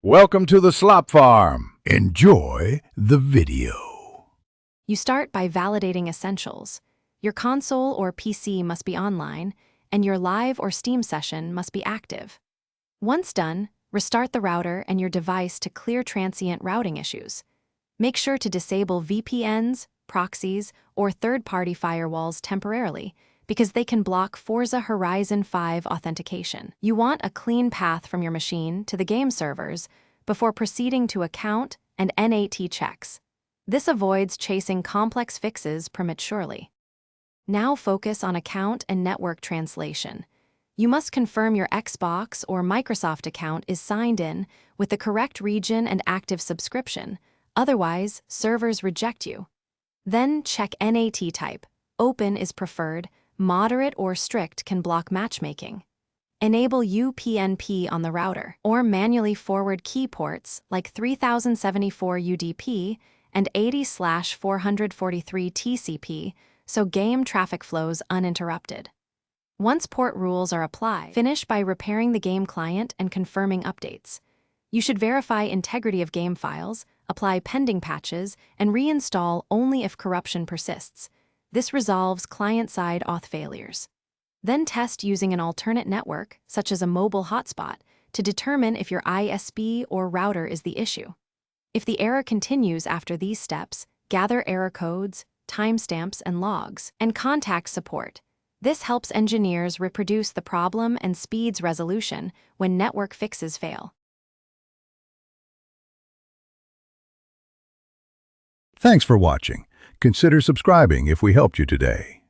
Welcome to the Slop Farm. Enjoy the video. You start by validating essentials. Your console or PC must be online, and your live or Steam session must be active. Once done, restart the router and your device to clear transient routing issues. Make sure to disable VPNs, proxies, or third-party firewalls temporarily, because they can block Forza Horizon 5 authentication. You want a clean path from your machine to the game servers before proceeding to account and NAT checks. This avoids chasing complex fixes prematurely. Now focus on account and network translation. You must confirm your Xbox or Microsoft account is signed in with the correct region and active subscription, otherwise servers reject you. Then check NAT type. Open is preferred, moderate or strict can block matchmaking. Enable UPnP on the router, or manually forward key ports like 3074 UDP and 80/443 TCP so game traffic flows uninterrupted. Once port rules are applied, finish by repairing the game client and confirming updates. You should verify integrity of game files, apply pending patches, and reinstall only if corruption persists. This resolves client-side auth failures. Then test using an alternate network, such as a mobile hotspot, to determine if your ISP or router is the issue. If the error continues after these steps, gather error codes, timestamps, and logs, and contact support. This helps engineers reproduce the problem and speeds resolution when network fixes fail. Thanks for watching. Consider subscribing if we helped you today.